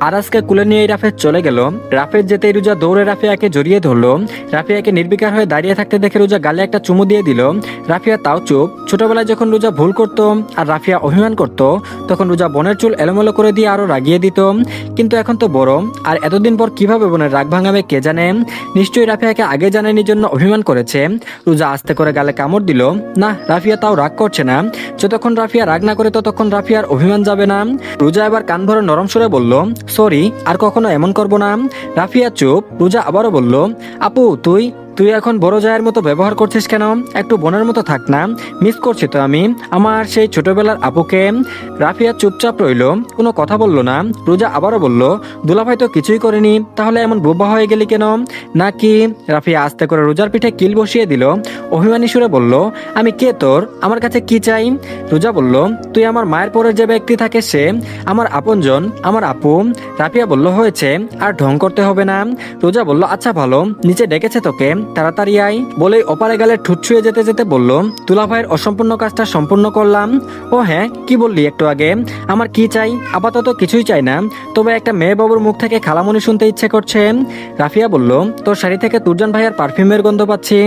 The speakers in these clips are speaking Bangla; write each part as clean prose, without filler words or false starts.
আরাজকে কুলে নিয়ে রাফেজ চলে গেল। রাফেজ যেতেই রুজা দৌড়ে রাফিয়াকে জড়িয়ে ধরলো। রাফিয়াকে নির্বিকার হয়ে দাঁড়িয়ে থাকতে দেখে রুজা গালে একটা চুমু দিয়ে দিল। রাফিয়া তাও চুপ। ছোটবেলায় যখন রুজা ভুল করতো আর রাফিয়া অভিমান করত, তখন রুজা বোনের চুল এলোমেলো করে দিয়ে আরো রাগিয়ে দিত। কিন্তু এখন তো বড়, আর এতদিন পর কিভাবে বোনের রাগ ভাঙাবে কে জানে। নিশ্চয়ই রাফিয়াকে আগে জানানি জন্য অভিমান করেছে। রুজা আস্তে করে গালে কামড় দিল। না, রাফিয়া তাও রাগ করছে না। যতক্ষণ রাফিয়া রাগ না করে ততক্ষণ রাফিয়ার অভিমান যাবে না। রুজা এবার কান ভরে নরম সুরে বলল, সরি, আর কখনো এমন করবো না। রাফিয়া চুপ। রুজা আবারও বলল, আপু তুই তুই এখন বড় জায়ের মতো ব্যবহার করছিস কেন? একটু বোনের মতো থাক না। মিস করছি তো আমি আমার সেই ছোটবেলার আপুকে। রাফিয়া চুপচাপ রইল, কোনো কথা বলল না। রুজা আবারও বলল, দুলাভাই তো কিছুই করেনি, তাহলে এমন বোবা হয়ে গেলি কেন নাকি? রাফিয়া আস্তে করে রুজার পিঠে কিল বসিয়ে দিল। অভিমানী সুরে বলল, আমি কে তোর? আমার কাছে কি চাই? রুজা বলল, তুই আমার মায়ের পরে যে ব্যক্তি থাকে সে আমার আপনজন, আমার আপু। রাফিয়া বলল, হয়েছে, আর ঢং করতে হবে না। রোজা বলল, আচ্ছা ভালো, নিচে ডেকেছে তোকে, তাড়াতাড়ি আয়। বলেই ওপারে গেলে ঠুট ছুঁয়ে যেতে যেতে বলল, দুলাভাইয়ের অসম্পূর্ণ কাজটা সম্পূর্ণ করলাম। ও হ্যাঁ, কি বললি একটু আগে? আমার কি চাই? আপাতত কিছুই চাই না, তবে একটা মেয়ে বাবুর মুখ থেকে খালামণি শুনতে ইচ্ছে করছে। রাফিয়া বলল, তোর শাড়ি থেকে তুরজান ভাইয়ার পারফিউমের গন্ধ পাচ্ছি।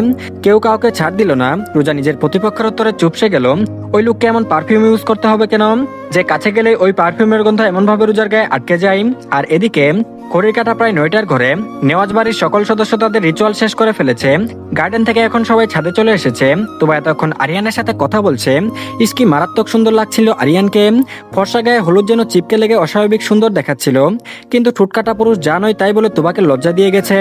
কেউ কাউকে ছাড় দিল না। রোজা নিজের প্রতিপক্ষের উত্তরে চুপসে গেল। ওই লোককে এমন পারফিউম ইউজ করতে হবে কেন যে কাছে গেলে ওই পারফিউমের গন্ধ এমন ভাবে রোজার গায়ে আটকে যায়? আর এদিকে ঘড়ির কাঁটা প্রায় 9টার ঘরে। নেওয়াজ বাড়ির সকল সদস্য তাদের রিচুয়াল শেষ করে ফেলেছে। গার্ডেন থেকে এখন সবাই ছাদে চলে এসেছে। তোবা এতক্ষণ আরিয়ানের সাথে কথা বলছে। ইসকি মারাত্মক সুন্দর লাগছিল আরিয়ানকে। ফর্সা গায়ে হলুদ যেন চিপকে লেগে অস্বাভাবিক সুন্দর দেখাচ্ছিল। কিন্তু ঠুটকাটা পুরুষ যা নয় তাই বলে তোবাকে লজ্জা দিয়ে গেছে।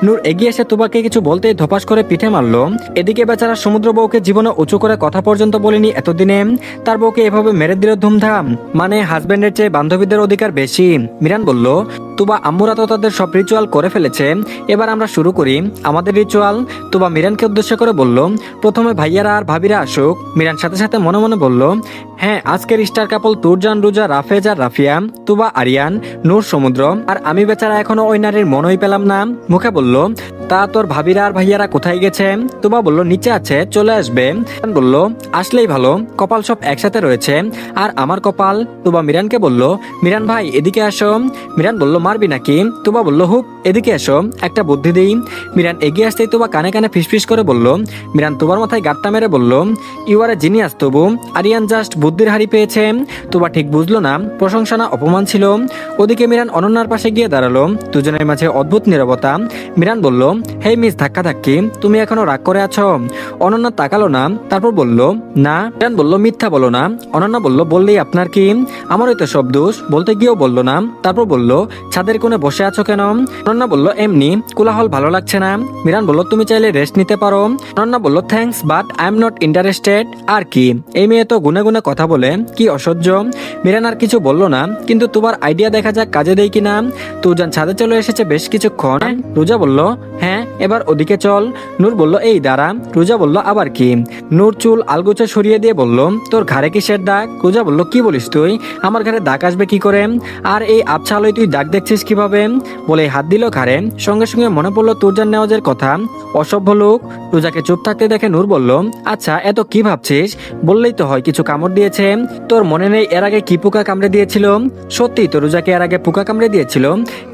নূর এগিয়ে এসে তোবাকে কিছু বলতেই ধপাস করে পিঠে মারলো। এদিকে বেচারা সমুদ্র বউকে জীবনে উঁচু করে কথা পর্যন্ত বলেনি এতদিনে, তার বউকে এভাবে মেরে দিল ধুমধাম। মানে হাজবেন্ডের চেয়ে বান্ধবীদের অধিকার বেশি। মিরান বলল, তুবা আম্মুরা তো তাদের সব রিচুয়াল করে ফেলেছে, এবার আমরা শুরু করি আমাদের রিচুয়াল। তুবা মিরানকে উদ্দেশ্য করে বলল, প্রথমে ভাইয়ারা আর ভাবিরা আসুক। মিরান সাথে সাথে মনে মনে বলল, হ্যাঁ, আজকের স্টার কাপল তুরজান, রুজা, রাফেজ আর রাফিয়া, তুবা, আরিয়ান, নূর, সমুদ্র। আর আমি বেচারা এখনো ওই নারীর মনই পেলাম না। মুখে বলল, তা তোর ভাবিরা আর ভাইয়ারা কোথায় গেছে? তুবা বলল, নিচে আছে, চলে আসবে। মিরান বলল, আসলেই ভালো, কপাল সব একসাথে রয়েছে। আর আমার কপাল? তুবা মিরানকে বলল, মিরান ভাই এদিকে আসো। মিরান বলল, মারবি নাকি? তুবা বলল, হুপ, এদিকে এসো, একটা বুদ্ধি দিই। মিরান এগিয়ে আসতেই তুবা কানে কানে ফিসফিস করে বলল। মিরান তুবার মাথায় গাঁটটা মেরে বলল, ইউ আর এ জিনিয়াস তবু। আরিয়ান জাস্ট বুদ্ধির হাড়ি পেয়েছে। তুবা ঠিক বুঝলো না প্রশংসা না অপমান ছিল। ওদিকে মিরান অনন্যার পাশে গিয়ে দাঁড়ালো। দুজনের মাঝে অদ্ভুত নীরবতা। মিরান বলল, হেই মিস ধাক্কা ধাক্কি, তুমি এখনো রাগ করে আছো? অনন্যা তাকালো না, তারপর বলল, না। মিরান বলল, মিথ্যা বলো না। অনন্যা বলল, বললেই আপনার কি? আমারই তো সব দোষ। বলতে গিয়েও বলল না। তারপর বলল, ছাদের কোণে বসে আছো কেন? অনন্যা বলল, এমনি, কোলাহল ভালো লাগছে না। মিরান বলল, তুমি চাইলে রেস্ট নিতে পারো। অনন্যা বলল, thanks but I am not interested. আর কি, এই মেয়ে তো গুনে গুনে কথা বলে, কি অসহ্য। মিরান আর কিছু বলল না, কিন্তু তোমার আইডিয়া দেখা যাক কাজে দেয় কিনা। তুরজান ছাদে চলে এসেছে বেশ কিছুক্ষণ। রোজা বলল, হ্যাঁ, এবার ওদিকে চল। নূর বলল, এই দাঁড়া। রোজা বলল, আবার কি? নূর চুল আলগোছে সরিয়ে দিয়ে বলল, তোর ঘাড়ে কিসের দাগ? রোজা বলল, কি বলিস তুই? আমার ঘাড়ে দাগ আসবে কি করে? আর এই আবছা আলোয় তুই দাগ দেখছিস কিভাবে? বলে হাত দিল ঘাড়ে। সঙ্গে সঙ্গে মনে পড়লো তুরজান নেওয়াজের কথা। অসভ্য লোক। রোজাকে চুপ থাকতে দেখে নূর বলল, আচ্ছা এত কি ভাবছিস? বললেই তো হয় কিছু কামড় দিয়েছে। তোর মনে নেই এর আগে কি পোকা কামড়ে দিয়েছিল? সত্যি তো রোজাকে এর আগে পোকা কামড়ে দিয়েছিল,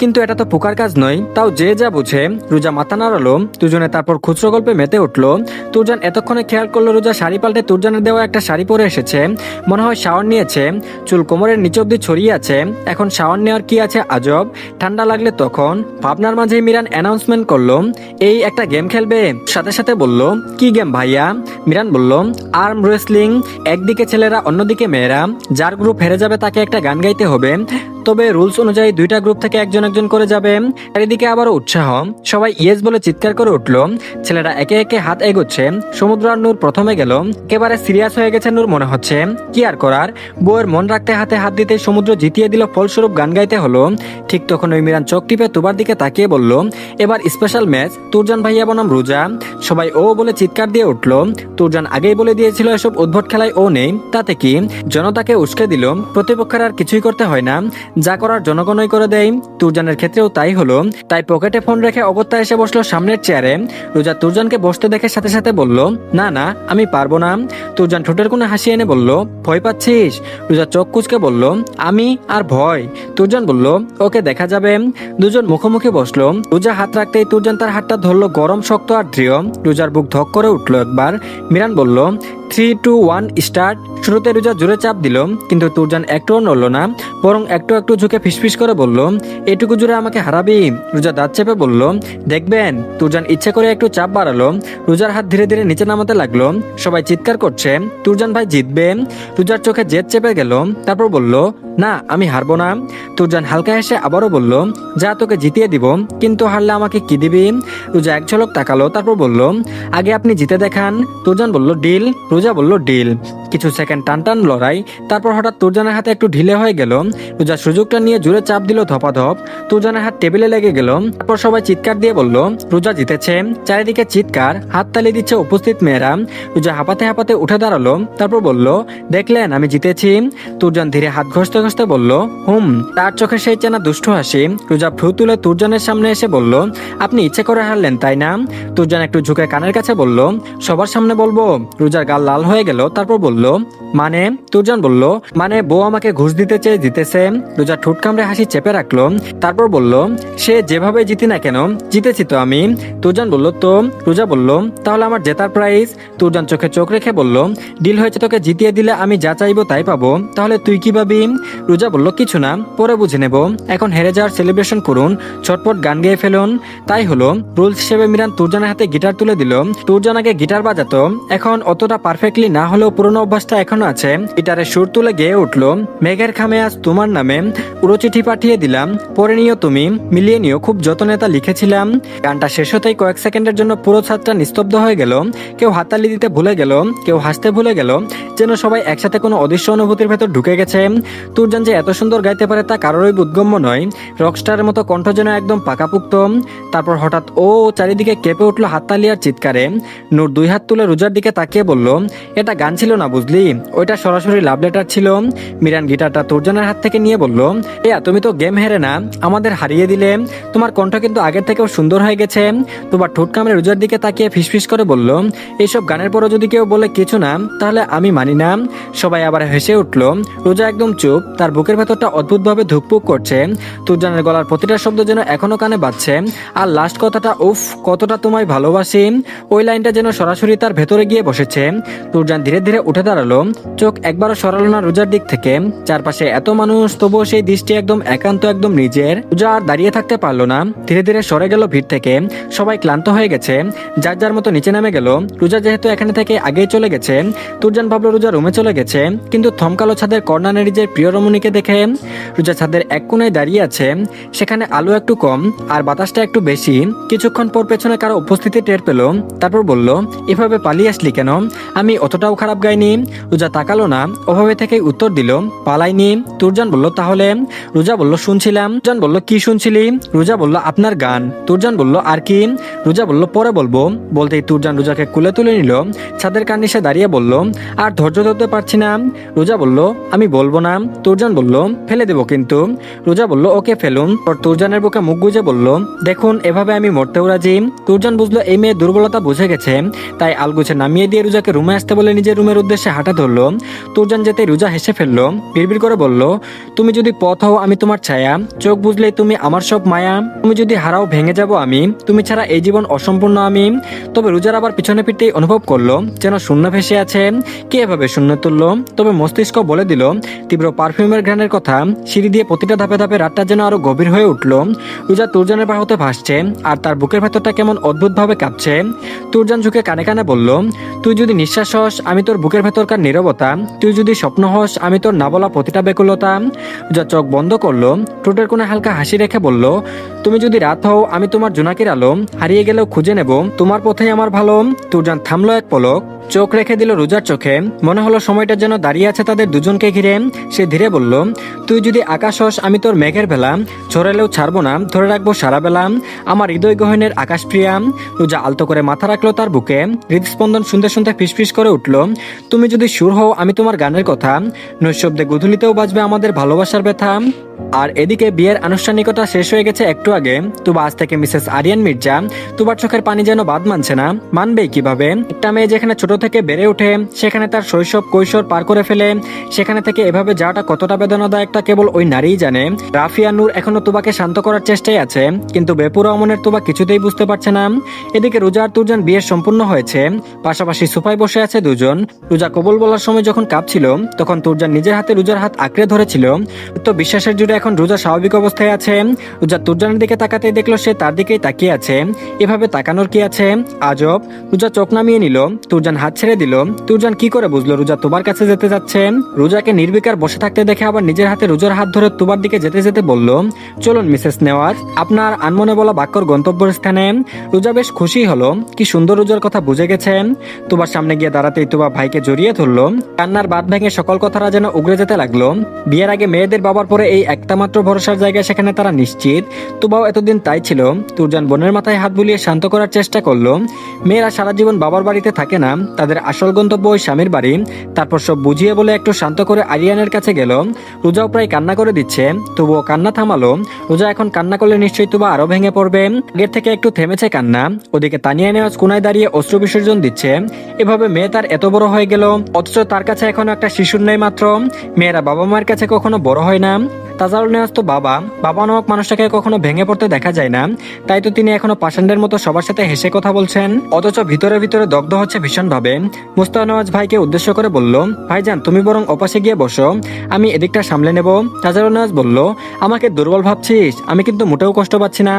কিন্তু এটা তো পোকার কাজ নয়। তাও যে যা বুঝে। রোজা মাথা নাড়ালো। দুজনে তারপর খুচরো গল্পে মেতে উঠলো। তুরজান এতক্ষণে খেয়াল করলো রোজা শাড়ি পাল্টে তুরজানের দেওয়া একটা শাড়ি পরে এসেছে। মনে হয় শাওয়ার নিয়েছে। চুল কোমরের নিচে অব্দি ছড়িয়ে আছে। এখন শাওয়ার নেওয়ার কি আছে আজব? ঠান্ডা লাগলে তখন। ভাবনার মাঝে মিরান অ্যানাউন্সমেন্ট করলো, এই একটা গেম খেলবে। সাথে সাথে বলল, কি গেম ভাইয়া? মিরান বলল, আর্ম রেসলিং। একদিকে ছেলেরা, অন্যদিকে মেয়েরা। যার গ্রুপ হেরে যাবে তাকে একটা গান গাইতে হবে। তবে রুলস অনুযায়ী দুইটা গ্রুপ থেকে একজন একজন করে যাবে। চারিদিকে আবারও উৎসাহ। সবাই ইয়েস বলে চিৎকার করে উঠলো। ছেলেরা একে একে হাত এগোচ্ছে। সমুদ্র আর নূর প্রথমে গেল। একেবারে সিরিয়াস হয়ে গেছে নূর মনে হচ্ছে। কি আর করার, বউয়ের মন রাখতে হাতে হাত দিতে সমুদ্র জিতিয়ে দিল, ফলস্বরূপ গান গাইতে হলো। ঠিক তখন ওই মিরান চোখ টিপে তুবার দিকে তাকিয়ে বলল, এবার স্পেশাল ম্যাচ, তুরজান ভাইয়া বনাম রোজা। সবাই ও বলে চিৎকার দিয়ে উঠলো। তুরজান আগেই বলে দিয়েছিল এসব উদ্ভট খেলায় ও নেই, তাতে কি? জনতাকে উস্কে দিল। প্রতিপক্ষের আর কিছুই করতে হয় না, যা করার জনগণই করে দেয়। তুরজানের ক্ষেত্রেও তাই হলো। তাই পকেটে ফোন রেখে অগত্যা এসে বসলো সামনের চেয়ারে। রোজা তুরজানকে বসতে দেখে সাথে সাথে বলল, না না আমি পারবো না। তুরজান ঠোঁটের কোণে হাসি এনে বলল, ভয় পাচ্ছিস? রোজা চোখ কুচকে বলল, আমি আর ভয়? তুরজান বলল, ওকে দেখা যাবে। দুজন মুখোমুখি বসলো। রোজা হাত রাখতেই তুরজান তার হাতটা ধরলো গরম, শক্ত আর দৃঢ়। রোজার বুক ধক করে উঠলো একবার। মিরান বলল, 3, 2, 1 স্টার্ট। শুরুতে রোজা জোরে চাপ দিল, কিন্তু তুরজান একটুও নড়ল না, বরং একটু একটু ঝুঁকে ফিসফিস করে বলল, এটুকু জোরে আমাকে হারাবি? রোজা দাঁত চেপে বলল, দেখবেন। তুরজান ইচ্ছে করে একটু চাপ বাড়ালো। রোজার হাত ধীরে ধীরে নিচে নামাতে লাগলো। সবাই চিৎকার করছে, তুরজান ভাই জিতবে। রোজার চোখে জেদ চেপে গেল। তারপর বলল, না আমি হারবো না। তুরজান হালকা হেসে আবারও বলল, যা তোকে জিতিয়ে দিব, কিন্তু হারলে আমাকে কি দিবি? রোজা এক ঝলক তাকালো, তারপর বলল, আগে আপনি জিতে দেখান। তুরজান বলল, ডিল। রোজা বলল, ডিল। কিছু সেকেন্ড টান টান লড়াই। তারপর হঠাৎ তুরজানের হাতে একটু ঢিলে হয়ে গেল। রোজা সুযোগটা নিয়ে জোরে চাপ দিল ধপাধপ। তুরজানের হাত টেবিলে লেগে গেল। তারপর সবাই চিৎকার দিয়ে বলল, রোজা জিতেছে। চারিদিকে চিৎকার, হাততালি দিচ্ছে উপস্থিত মেয়েরা। রোজা হাঁপাতে হাঁপাতে উঠে দাঁড়ালো। তারপর বলল, দেখলেন আমি জিতেছি? তুরজান ধীরে হাত ঘষতে ঘষতে বলল, তার চোখে সেই চেনা দুষ্টু হাসি। রোজা ভ্রু তুলে তুরজানের সামনে এসে বলল, আপনি ইচ্ছে করে হারলেন তাই না? তুরজান একটু ঝুঁকে কানের কাছে বলল, সবার সামনে বলবো? রোজার গাল লাল হয়ে গেল। তারপর বলল, মানে? তুরজান বলল, মানে বউ আমাকে ঘুষ দিতে চেয়ে জিতেছে। রোজা ঠোঁট কামড়ে হাসি চেপে রাখলো। তারপর বলল, সে যেভাবে জিতি না কেন, জিতেছি তো আমি। তুরজান বলল, তো? রোজা বলল, তাহলে আমার জেতার প্রাইজ? তুরজান চোখে চোখ রেখে বলল, ডিল হয়েছে, তোকে জিতিয়ে দিলে আমি যা চাইবো তাই পাবো। তাহলে তুই কি পাবি? রোজা বলল, কিছু না, পরে বুঝে নেব। এখন হেরে যাওয়ার সেলিব্রেশন করুন, ছটপট গান গেয়ে ফেলুন। তাই হলো। রুলস হিসেবে মিরান তুরজানের হাতে গিটার তুলে দিল। তুরজান আগে গিটার বাজাতো, এখন অতটা পারফেক্টলি না হলেও পুরনো অভ্যাসটা এখনো আছে। গিটারের সুর তুলে গেয়ে উঠলো, মেঘের খামে আজ তোমার নামে পুরো চিঠি পাঠিয়ে দিলাম, পরে নিও তুমি, মিলিয়ে নিও, খুব যত্নে তা লিখেছিলাম। গানটা শেষ হতেই কয়েক সেকেন্ডের জন্য পুরো ছাদটা নিস্তব্ধ হয়ে গেল। কেউ হাততালি দিতে ভুলে গেল, কেউ হাসতে ভুলে গেল, যেন সবাই একসাথে কোনো অদৃশ্য অনুভূতির ভেতর ঢুকে গেছে। তুরজান যে এত সুন্দর গাইতে পারে তা কারোরই বোধগম্য নয়। রকস্টারের মতো কণ্ঠ যেন একদম পাকাপুক্ত। তারপর হঠাৎ ও চারিদিকে কেঁপে উঠলো হাততালি আর চিৎকারে। নূর দুই হাত তুলে রোজার দিকে তাকিয়ে বলল, এটা গান ছিল না বুঝলি, ওইটা সরাসরি লাভ লেটার ছিল। মিরান গিটারটা তুরজানের হাত থেকে নিয়ে বলল, তুমি তো গেম হেরে না, আমাদের হারিয়ে দিলে। তোমার কণ্ঠ কিন্তু আগের থেকেও সুন্দর হয়ে গেছে। তোমার ঠোঁট কামড়ে রোজার দিকে তাকিয়ে ফিসফিস করে বলল, এইসব গানের পরও যদি কেউ বলে কিছু না, তাহলে আমি মানি না। সবাই আবার হেসে উঠল। রোজা একদম চুপ, তার বুকের ভেতরটা অদ্ভুতভাবে ধুকপুক করছে। তুরজানের গলার প্রতিটা শব্দ যেন এখনো কানে বাজছে। আর লাস্ট কথাটা, উফ কতটা তোমায় ভালোবাসি, ওই লাইনটা যেন সরাসরি তার ভেতরে গিয়ে বসেছে। তুরজান ধীরে ধীরে উঠে দাঁড়ালো, চোখ একবারও সরালো না রোজার দিক থেকে। চারপাশে এত মানুষ, তবুও সেই দৃষ্টি একদম একান্ত, একদম নিজের। রোজা আর দাঁড়িয়ে থাকতে পারলো না, ধীরে ধীরে সরে গেল ভিড় থেকে। সবাই ক্লান্ত হয়ে গেছে, যার যার মতো নিচে নেমে গেল। রোজা যেহেতু এখানে থেকে আগেই চলে গেছে, তুরজান ভাবলো রোজা রুমে চলে গেছে, কিন্তু থমকালো ছাদের কর্নারে নিজের প্রিয় রমণীকে দেখে। রোজা ছাদের এক কোণায় দাঁড়িয়ে আছে, সেখানে আলো একটু কম আর বাতাসটা একটু বেশি। কিছুক্ষণ পর পেছনে কারো উপস্থিতি টের পেল। তারপর বলল, এভাবে পালিয়ে আসলি কেন? আমি অতটাও খারাপ গাইনি। রোজা তাকালো না, ওভাবে থেকেই উত্তর দিল, পালাইনি। তুরজান বলল, তাহলে? রোজা বলল, শুনছিলাম। তুরজান বলল, কি শুনছিলি? রোজা বলল, আপনার গান। তুরজান বলল, আর কি? রোজা বলল, পরে বলবো। বলতেই তুরজান রোজাকে কুলে তুলে নিল। ছাদের কার্নিশে দাঁড়িয়ে বলল, আর ধৈর্য ধরতে পারছি না। রোজা বলল, আমি বলবো না। তুরজান বলল, ফেলে দেবো কিন্তু। রোজা বলল, ওকে ফেলুন। পর তুরজানের বুকে মুখ গুজে বলল, দেখুন এভাবে আমি মরতেও রাজি। তুরজান বুঝলো এই মেয়ে দুর্বলতা বুঝে গেছে, তাই আলগুছে নামিয়ে দিয়ে রোজাকে রুমে আসতে বলে নিজের রুমের উদ্দেশ্যে হাঁটা ধরলো। তুরজান যেতে রোজা হেসে ফেললো, বিড়বিড় করে বলল, তুমি যদি পথ হও আমি তোমার ছায়া, চোখ বুঝলেই তুমি আমার সব মায়া। তুমি যদি হারাও ভেঙে যাব আমি, তুমি ছাড়া এই জীবন অসম্পূর্ণ আমি। তবে রোজার আবার পিছনে ফিরতেই অনুভব করলো যেন শূন্য ভেসে আছে। কে এভাবে শূন্য তুললো? তবে মস্তিষ্ক বলে দিল তীব্র পারফিউমের ঘ্রাণের কথা। সিঁড়ি দিয়ে প্রতিটা ধাপে ধাপে রাতটা যেন আরো গভীর হয়ে উঠলো। রোজা তুরজানের বাহুতে ভাসছে, আর তার বুকের ভেতরটা কেমন অদ্ভুতভাবে কাঁপছে। তুরজান ঝুঁকে কানে কানে বলল, তুই যদি নিঃশ্বাস হস আমি তোর বুকের ভেতরকার নীরবতা, তুই যদি স্বপ্ন হস আমি তোর না বলা প্রতিটা বেকুলতা। রোজা চোখ বন্ধ করলো, ঠোঁটের কোণে হালকা হাসি রেখে বলল, তুমি যদি রাত হও আমি তোমার জোনাকির আলো, হারিয়ে গেলেও খুঁজে নেব, তোমার পথেই আমার ভালো। তুরজান থামলো এক পলক, চোখ রেখে দিল রোজার চোখে। মনে হলো সময়টা যেন দাঁড়িয়ে আছে তাদের দুজনকে ঘিরে। সে ধীরে বলল, তুই যদি আকাশ হস আমি তোর মেঘের বেলা, ছড়ালেও ছাড়বো না, ধরে রাখবো সারা বেলা, আমার হৃদয় গহনের আকাশ প্রিয়া। রোজা আলতো করে মাথা রাখলো তার বুকে। হৃদস্পন্দন শুনতে শুনতে ফিসফিস করে উঠল, তুমি যদি সুর হও আমি তোমার গানের কথা, নৈশব্দে গধূলিতেও বাজবে আমাদের ভালোবাসার ব্যথা। আর এদিকে বিয়ের আনুষ্ঠানিকতা শেষ হয়ে গেছে একটু আগে। তুবা আজ থেকে মিসেস আরিয়ান মির্জা। তুবার চোখের পানি যেন বাদ মানছে না। মানবেই কিভাবে? একটা মেয়ে যেখানে ছোট থেকে বেড়ে ওঠে, সেখানে তার শৈশব কৈশোর পার করে ফেলে, সেখানে থেকে এভাবে যাওয়াটা কতটা বেদনাদায়ক তা কেবল ওই নারীই জানে। রাফিয়া নূর এখনো তুবাকে শান্ত করার চেষ্টায় আছে, কিন্তু বেপুরা অমনের তুবা কিছুতেই বুঝতে পারছে না। এদিকে রোজা আর তুরজান বিয়ে সম্পূর্ণ হয়েছে। পাশাপাশি সোফায় বসে আছে দুজন। রোজা কবুল বলার সময় যখন কাঁপছিল, তখন তুরজান নিজের হাতে রোজার হাত আঁকড়ে ধরেছিল। তো বিশ্বাসের জুড়ে এখন রোজা স্বাভাবিক অবস্থায় আছে। রোজা তুরজানের দিকে তাকাতেই দেখলো সে তার দিকেই তাকিয়ে আছে। এভাবে তাকানোর কি আছে? আজব। রোজা চোখ নামিয়ে নিল। তুরজান হাত ছেড়ে দিল। তুরজান কি করে বুঝলো রোজা তুবার কাছে যেতে যাচ্ছে? রোজাকে নির্বিকার বসে থাকতে দেখে আবার নিজের হাতে রোজার হাত ধরে তুবার দিকে যেতে যেতে বলল, চলুন মিসেস নেওয়াজ, আপনার আনমনে বলা বাক্যর গন্তব্যের স্থানে। রোজা বেশ খুশি হলো। কি সুন্দর রোজার কথা বুঝে গেছেন। তুবার সামনে গিয়ে দাঁড়াতেই তুবা ভাইকে জড়িয়ে ধরলো। কান্নার বাঁধ ভেঙে সকল কথাটা যেন উগড়ে যেতে লাগলো। বিয়ের আগে মেয়েদের বাবার পরে এই একটা মাত্র ভরসার জায়গা, সেখানে তারা নিশ্চিত। তুবাও এতদিন তাই ছিল। তুরজান বোনের মাথায় হাত বুলিয়ে শান্ত করার চেষ্টা করলো। মেয়েরা সারা জীবন বাবার বাড়িতে থাকে না, তাদের আসল গন্তব্য ওই স্বামীর বাড়ি। তারপর সব বুঝিয়ে বলে একটু শান্ত করে আরিয়ানের কাছে গেল। রোজাও প্রায় কান্না করে দিচ্ছে, তবুও কান্না থামালো। রোজা এখন কান্না করলে নিশ্চয়ই তুবা আরো ভেঙে পড়বে। আগের থেকে একটু থেমেছে কান্না। ওদিকে তানিয়া নেওয়াজ কোনায় দাঁড়িয়ে অশ্রু বিসর্জন দিচ্ছে। এভাবে মেয়ে তার এত বড় হয়ে গেল, অথচ তার কাছে এখনো একটা শিশুর নেই মাত্র। মেয়েরা বাবা মায়ের কাছে কখনো বড় হয় না। তাজারুল নেওয়াজ তো বাবা নামক মানুষটাকে কখনো ভেঙে পড়তে দেখা যায় না। তাই তো তিনি এখনো পাষাণ্ডের মতো সবার সাথে হেসে কথা বলছেন, অথচ ভিতরে ভিতরে দগ্ধ হচ্ছে ভীষণ ভাবে। মুস্তাফা নেওয়াজ ভাইকে উদ্দেশ্য করে বলল, ভাইজান তুমি বরং ওপাশে গিয়ে বসো, আমি এদিকটা সামলে নেব। তাজারুল নেওয়াজ বলল, আমাকে দুর্বল ভাবছিস? আমি কিন্তু মোটেও কষ্ট পাচ্ছি না।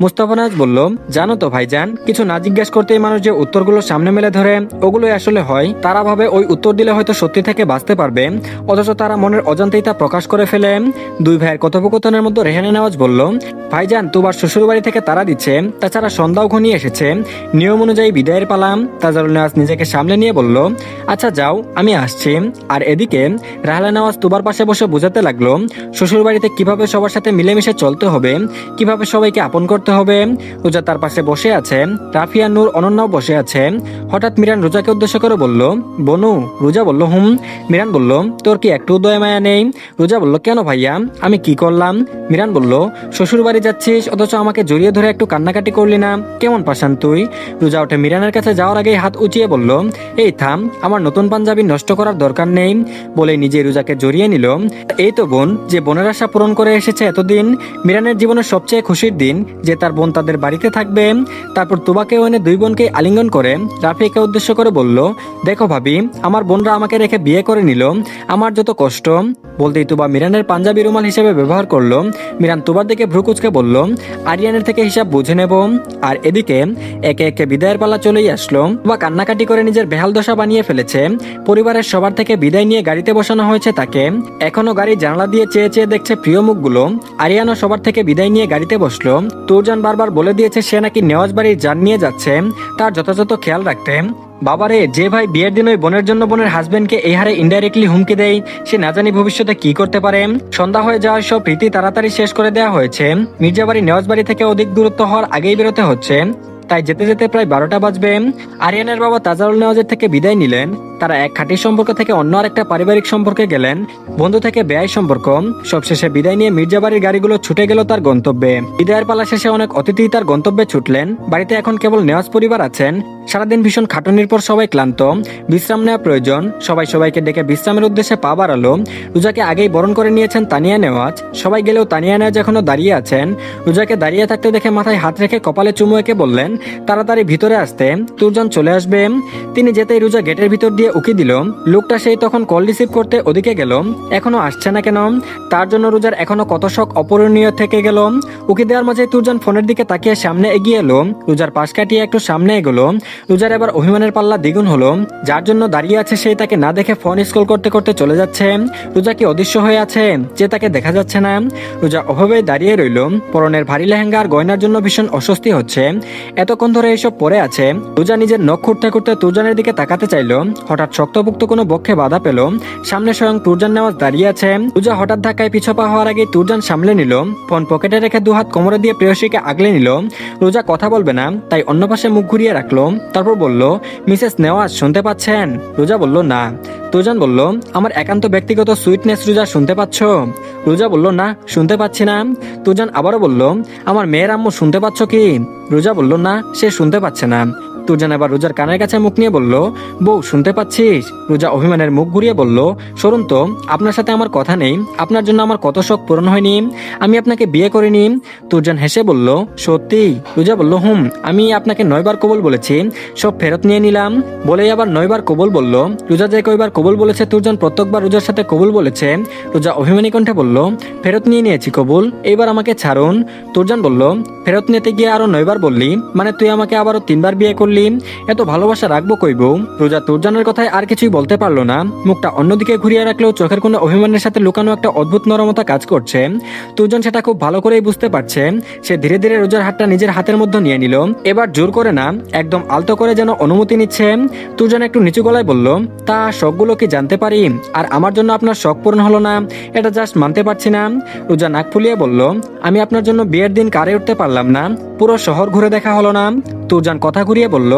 মুস্তাফা নেওয়াজ বলল, জানো তো ভাইজান, কিছু না জিজ্ঞেস করতেই মানুষ যে উত্তরগুলো সামনে মেলে ধরে, ওগুলোই আসলে হয়। তারা ভাবে ওই উত্তর দিলে হয়তো সত্যি থেকে বাঁচতে পারবে, অথচ তারা মনের অজান্তেই তা প্রকাশ করে ফেলে। দুই ভাইয়ের কথোপকথনের মধ্যে রেহানা নেওয়াজ বলল, ভাইজান তুবার শ্বশুর বাড়ি থেকে তারা দিচ্ছে, তাছাড়া সন্ধ্যাও ঘনিয়ে এসেছে, নিয়ম অনুযায়ী বিদায়ের পালাম। তাজারুল নেওয়াজ নিজেকে সামলে নিয়ে বলল, আচ্ছা যাও, আমি আসছি। আর এদিকে রাহলা নেওয়াজ তুবার পাশে বসে বোঝাতে লাগলো শ্বশুর বাড়িতে কিভাবে সবার সাথে মিলেমিশে চলতে হবে, কিভাবে সবাইকে আপন করতে হবে। রোজা তার পাশে বসে আছে, রাফিয়া নূর অনন্যাও বসে আছে। হঠাৎ মিরান রোজাকে উদ্দেশ্য করে বলল, বনু। রোজা বলল, হুম। মিরান বলল, তোর কি একটু দয়া মায়া নেই? রোজা বলল, কেন ভাইয়া, আমি কি করলাম? মিরান বলল, শ্বশুর বাড়ি যাচ্ছিস, অথচ আমাকে জড়িয়ে ধরে একটু কান্নাকাটি করলি না, কেমন পাশান তুই? রোজা উঠে মিরানের কাছে যাওয়ার আগেই হাত উঁচিয়ে বলল, এই থাম, আমার নতুন পাঞ্জাবি নষ্ট করার দরকার নেই। বলে নিজে রোজাকে জড়িয়ে নিল। এই তো বোন, যে বোনের আশা পূরণ করে এসেছে এতদিন। মিরানের জীবনের সবচেয়ে খুশির দিন যে তার বোন তাদের বাড়িতে থাকবে। তারপর তুবাকে এনে দুই বোনকে আলিঙ্গন করে রাফিকে উদ্দেশ্য করে বলল, দেখো ভাবি, আমার বোনরা আমাকে রেখে বিয়ে করে নিল, আমার যত কষ্ট। বলতেই তুবা মিরানের পাঞ্জাবি রুমাল হিসেবে ব্যবহার করলো। মিরান তুবার দিকে ভ্রুকুচকে বলল, আরিয়ানের থেকে হিসাব বুঝে নেব। আর এদিকে একে একে বিদায়ের পালা চলেই আসলো। তুবা কান্নাকাটি করে নিজের বেহাল দশা বানিয়ে ফেলেছে। পরিবারের সবার থেকে বিদায় নিয়ে গাড়িতে বসানো হয়েছে তাকে। এখনো গাড়ি জানালা দিয়ে চেয়ে চেয়ে দেখছে প্রিয় মুখগুলো। আরিয়ানও সবার থেকে বিদায় নিয়ে গাড়িতে বসলো। তুরজান বারবার বলে দিয়েছে সে নাকি নেওয়াজ বাড়ির যান নিয়ে যাচ্ছে, তার যথাযথ খেয়াল রাখতে। বাবারে, যে ভাই বিয়ের দিন ওই বোনের জন্য বোনের হাজবেন্ডকে এই হারে ইনডাইরেক্টলি হুমকি দেয়, সে না জানি ভবিষ্যতে কি করতে পারে। সন্ধ্যা হয়ে যাওয়ার সব রীতি তাড়াতাড়ি শেষ করে দেওয়া হয়েছে। মির্জা বাড়ি নেওয়াজ বাড়ি থেকে অধিক দূরত্ব হওয়ার আগেই বেরোতে হচ্ছে, তাই যেতে যেতে প্রায় 12টা বাজবে। আরিয়ানের বাবা তাজারুল নেওয়াজের থেকে বিদায় নিলেন। তারা এক খাঁটি সম্পর্ক থেকে অন্য আরেকটা পারিবারিক সম্পর্কে গেলেন, বন্ধু থেকে ব্যয় সম্পর্ক। সবশেষে বিদায় নিয়ে মির্জা বাড়ির গাড়িগুলো ছুটে গেল তার গন্তব্যে। বিদায়ের পালা শেষে অনেক অতিথি তার গন্তব্যে ছুটলেন। বাড়িতে এখন কেবল নেওয়াজ পরিবার আছেন। সারাদিন ভীষণ খাটুনির পর সবাই ক্লান্ত, বিশ্রাম নেওয়া প্রয়োজন। সবাই সবাইকে ডেকে বিশ্রামের উদ্দেশ্যে পা বাড়ালো। রোজাকে আগেই বরণ করে নিয়েছেন তানিয়া নেওয়াজ। সবাই গেলেও তানিয়া নেওয়াজ এখনো দাঁড়িয়ে আছেন। রোজাকে দাঁড়িয়ে থাকতে দেখে মাথায় হাত রেখে কপালে চুমু এঁকে বললেন, তাড়াতাড়ি ভিতরে আসতে, তুরজান চলে আসবে। তিনি যেতেই রোজা গেটের ভিতর দিয়ে উকি দিল। লোকটা সেই তখন কল রিসিভ করতে ওদিকে গেল। এখনো আসছে না কেন? তার জন্য রোজার এখনো কত শখ অপূরণীয় থেকে গেল। উকি দেওয়ার মাঝে তুরজান ফোনের দিকে তাকিয়ে সামনে এগিয়ে এলো। রোজার পাশ কাটিয়ে একটু সামনে এগোলো। রোজার এবার অভিমানের পাল্লা দ্বিগুণ হলো। যার জন্য দাঁড়িয়ে আছে সেই তাকে না দেখে ফোন স্ক্রল করতে করতে চলে যাচ্ছে। রোজা কি অদৃশ্য হয়ে আছে যে তাকে দেখা যাচ্ছে না? রোজা অভাবেই দাঁড়িয়ে রইল। পরনের ভারী লেহেঙ্গা আর গয়নার জন্য ভীষণ অস্বস্তি হচ্ছে। এতক্ষণ ধরে এইসব পরে আছে। রোজা নিজের নখ খুঁড়তে খুঁড়তে তুরজানের দিকে তাকাতে চাইলো। হঠাৎ শক্তপোক্ত কোনো বক্ষে বাধা পেল। সামনে স্বয়ং তুরজান নেওয়াজ দাঁড়িয়ে আছে। রোজা হঠাৎ ধাক্কায় পিছপা হওয়ার আগে তুরজান সামলে নিল। ফোন পকেটে রেখে দুহাত কোমরে দিয়ে প্রেয়সীকে আগলে নিল। রোজা কথা বলবে না, তাই অন্য পাশে মুখ ঘুরিয়ে রাখলো। তারপর বলল, মিসেস নেওয়াজ শুনতে পাচ্ছেন? রোজা বলল, না। তুরজান বলল, আমার একান্ত ব্যক্তিগত সুইটনেস রোজা শুনতে পাচ্ছ? রোজা বলল, না, শুনতে পাচ্ছি না। তুরজান আবারও বলল, আমার মেয়ের আম্মু শুনতে পাচ্ছ কি? রোজা বলল, না, সে শুনতে পাচ্ছে না। তুরজান আবার রোজার কানের কাছে মুখ নিয়ে বলল, বউ শুনতে পাচ্ছিস? রোজা অভিমানের মুখ ঘুরিয়ে বলল, সরুন তো, আপনার সাথে আমার কথা নেই। আপনার জন্য আমার কত শখ পূরণ হয়নি। আমি আপনাকে বিয়ে করিনি। তুরজান হেসে বলল, সত্যি? রোজা বলল, আমি আপনাকে 9 বার কবুল বলেছি, সব ফেরত নিয়ে নিলাম। বলেই আবার 9 বার কবুল বলল। রোজা যে কয়বার কবুল বলেছে তুরজান প্রত্যেকবার রোজার সাথে কবুল বলেছে। রোজা অভিমানী কণ্ঠে বলল, ফেরত নিয়ে নিয়েছি কবুল, এইবার আমাকে ছাড়ুন। তুরজান বলল, ফেরত নিতে গিয়ে আরো 9 বার বললি, মানে তুই আমাকে আবারও 3 বার বিয়ে করলি? এত ভালোবাসা রাখবো কই বউ? রোজা তুরজানের কথায় আর কিছুই বলতে পারলো না। মুখটা অন্যদিকে ঘুরিয়ে রাখলেও চোখের কোনো অভিমানের সাথে লুকানো একটা অদ্ভুত নরমতা কাজ করছে। তুরজান সেটা খুব ভালো করেই বুঝতে পারছে। সে ধীরে ধীরে রোজার হাতটা নিজের হাতের মধ্যে নিয়ে নিল। এবার জোর করে না, একদম আলতো করে যেন অনুমতি নিচ্ছে। তুরজান একটু নিচু গলায় বলল, তা শখগুলো কি জানতে পারি? আর আমার জন্য আপনার শখ পূরণ হলো না, এটা জাস্ট মানতে পারছি না। রোজা নাক ফুলিয়ে বলল, আমি আপনার জন্য বিয়ের দিন কারে উঠতে পারলাম না, পুরো শহর ঘুরে দেখা হলো না। তুরজান কথা ঘুরিয়ে বলল,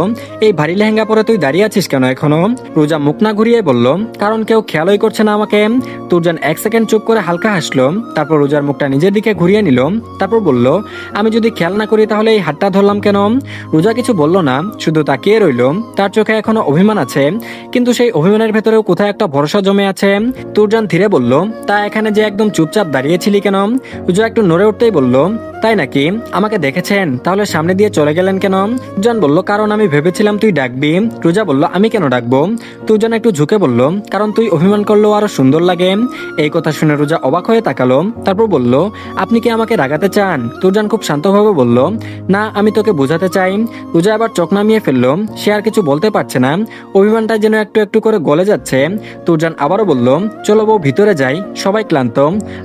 এই ভারী লেহেঙ্গা পরে তুই দাঁড়িয়ে আছিস কেন এখনো? রোজা মুখ না ঘুরিয়ে বলল, কারণ কেউ খেয়ালই করছে না আমাকে। তুরজান 1 সেকেন্ড চুপ করে হালকা হাসলো। তারপর রোজার মুখটা নিজের দিকে ঘুরিয়ে নিল। তারপর বলল, আমি যদি খেয়াল না করি তাহলে এই হাতটা ধরলাম কেন? রোজা কিছু বলল না, শুধু তাকিয়ে রইল। তার চোখে এখনো অভিমান আছে, কিন্তু সেই অভিমানের ভেতরেও কোথায় একটা ভরসা জমে আছে। তুরজান ধীরে বলল, তা এখানে যে একদম চুপচাপ দাঁড়িয়েছিলি কেন? রোজা একটু নড়ে উঠতেই বলল, তাই নাকি? আমাকে দেখেছেন, তাহলে সামনে দিয়ে চলে গেলেন কেন? তুরজান বলল, কারণ আমি ভেবেছিলাম তুই ডাকবি। রোজা বলল, আমি কেন ডাকবো? তুরজান একটু ঝুঁকে বলল, কারণ তুই অভিমান করলেও আরো সুন্দর লাগে। এই কথা শুনে রোজা অবাক হয়ে তাকালো। তারপর বলল, আপনি কি আমাকে রাগাতে চান? তুরজান খুব শান্তভাবে বলল, না, আমি তোকে বোঝাতে চাই। রোজা আবার চোখ নামিয়ে ফেললো। সে আর কিছু বলতে পারছে না, অভিমানটা যেন একটু একটু করে গলে যাচ্ছে। তুরজান আবারও বলল, চলো বউ, ভিতরে যাই, সবাই ক্লান্ত,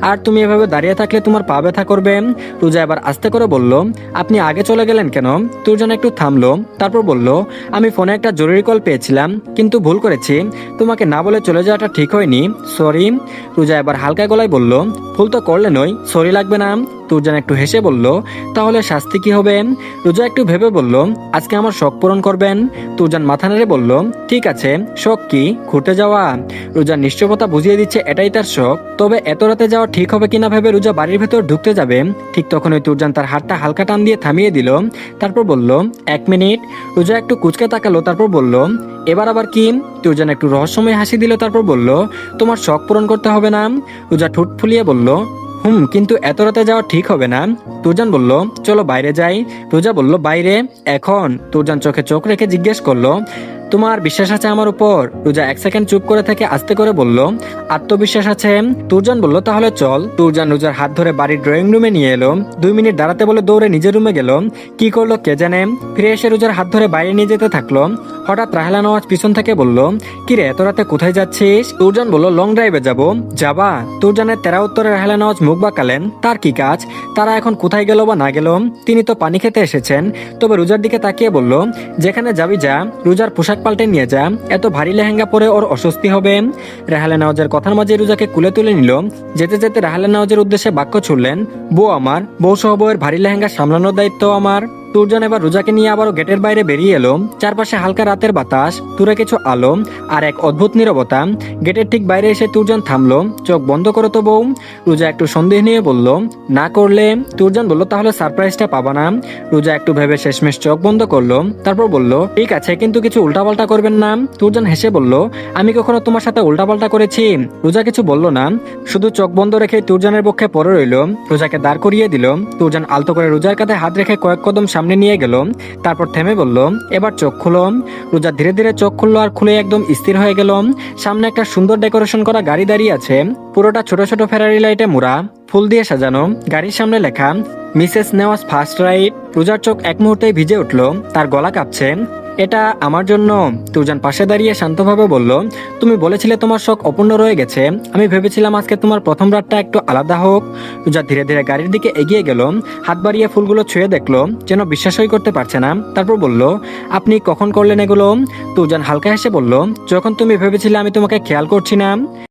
আর তুমি এভাবে দাঁড়িয়ে থাকলে তোমার পা ব্যথা করবে। রোজা আবার আস্তে করে বলল, আপনি আগে চলে গেলেন কেন? তুরজান একটু থামলো। তারপর বলল, আমি ফোনে একটা জরুরি কল পেয়েছিলাম, কিন্তু ভুল করেছি, তোমাকে না বলে চলে যাওয়াটা ঠিক হয়নি, সরি। রোজা এবার হালকা গলায় বলল, ভুল তো করলে নই, সরি লাগবে না। তুরজান একটু হেসে বলল, তাহলে শাস্তি কি হবে? রোজা একটু ভেবে বলল, আজকে আমার শখ পূরণ করবেন। তুরজান মাথা নেড়ে বলল, ঠিক আছে, শখ কি? ঘুরতে যাওয়া। রোজা নিশ্চয়তা বুঝিয়ে দিচ্ছে এটাই তার শখ। তবে এত রাতে যাওয়া ঠিক হবে কিনা ভেবে রোজা বাড়ির ভেতর ঢুকতে যাবে, ঠিক তখনই তুরজান তার হাতটা হালকা টান দিয়ে থামিয়ে দিল। তারপর বলল, 1 মিনিট। রোজা একটু কুঁচকে তাকালো। তারপর বলল, এবার আবার কি? তুরজান একটু রহস্যময় হাসি দিল। তারপর বলল, তোমার শখ পূরণ করতে হবে না। রোজা ঠোঁট ফুলিয়ে বলল, কিন্তু এত রাতে যাওয়া ঠিক হবে না। তুরজান বলল, চলো বাইরে যাই। রোজা বলল, বাইরে? এখন? তুরজান চোখে চোখ রেখে জিজ্ঞেস করলো, তোমার বিশ্বাস আছে আমার উপর? রোজা 1 সেকেন্ড চুপ করে থেকে আস্তে করে বলল, আত্মবিশ্বাস আছে। তুরজান বলল, তাহলে চল। তুরজান রোজার হাত ধরে বাড়ির ড্রয়িং রুমে নিয়ে এলো। 2 মিনিট দাঁড়াতে বলে দৌড়ে নিজের রুমে গেল। কি করলো কে জানে। ফিরে এসে রোজার হাত ধরে বাইরে নিয়ে যেতে থাকলো। হঠাৎ রাহেলা নওয়াজ পিছন থেকে বলল, কিরে এত রাতে কোথায় যাচ্ছিস? তুরজান বলল, লং ড্রাইভে যাব। যাবা? তুরজানের তেরা উত্তরে রাহেলা নওয়াজ মুখ বাঁকালেন। তার কি কাজ? তারা এখন কোথায় গেল বা না গেল? তিনি তো পানি খেতে এসেছেন। তবে রোজার দিকে তাকিয়ে বলল, যেখানে যাবি যা, রোজার পোশাক পাল্টে নিয়ে যা, এত ভারী লেহেঙ্গা পরে ওর অস্বস্তি হবে। রাহেলা নওয়াজের কথার মাঝে রোজাকে কুলে তুলে নিল। যেতে যেতে রাহেলা নওয়াজের উদ্দেশ্যে বাক্য ছুড়লেন, বউ আমার, বউ সহ বউয়ের ভারী লেহেঙ্গা সামলানোর দায়িত্ব আমার। তুরজান এবার রোজাকে নিয়ে আবারও গেটের বাইরে বেরিয়ে এলো। চারপাশে হালকা রাতের বাতাস, দূরে কিছু আলো আর এক অদ্ভুত নীরবতা। গেটের ঠিক বাইরে এসে তুরজান থামলো। চোখ বন্ধ করো তো বউ। রোজা একটু সন্দেহ নিয়ে বলল, না করলে? তুরজান বলল, তাহলে সারপ্রাইজটা পাবা না। রোজা একটু ভেবে শেষমেশ চোখ বন্ধ করলো। তারপর বলল, ঠিক আছে, কিন্তু কিছু উল্টাপাল্টা করবেন না। তুরজান হেসে বলল, আমি কখনো তোমার সাথে উল্টাপাল্টা করেছি? রোজা কিছু বলল না, শুধু চোখ বন্ধ রেখে তুরজানের পক্ষে পড়ে রইল। রোজাকে দাঁড় করিয়ে দিল। তুরজান আলতো করে রোজার কাঁধে হাত রেখে কয়েক কদম সামনে নিয়ে গেল। তারপর থেমে বলল, এবার চোখ খুলো। রোজা ধীরে ধীরে চোখ খুললো আর খুলে একদম স্থির হয়ে গেল। সামনে একটা সুন্দর ডেকোরেশন করা গাড়ি দাঁড়িয়ে আছে, পুরোটা ছোট ছোট ফেরারি লাইটে মোড়া। ফুল দিয়ে সাজানো, গাড়ির সামনে লেখা মিসেস নেওয়াজ ফার্স্ট রাইড। রোজার চোখ এক মুহূর্তেই ভিজে উঠল, তার গলা কাঁপছে। এটা আমার জন্য? তুরজান পাশে দাঁড়িয়ে শান্তভাবে বলল, তুমি বলেছিলে তোমার শখ অপূর্ণ রয়ে গেছে। আমি ভেবেছিলাম আজকে তোমার প্রথম রাতটা একটু আলাদা হোক। রোজা ধীরে ধীরে গাড়ির দিকে এগিয়ে গেল, হাত বাড়িয়ে ফুলগুলো ছুঁয়ে দেখলো, যেন বিশ্বাসই করতে পারছে না। তারপর বলল, আপনি কখন করলেন এগুলো? তুরজান হালকা হেসে বলল, যখন তুমি ভেবেছিলে আমি তোমাকে খেয়াল করছি না।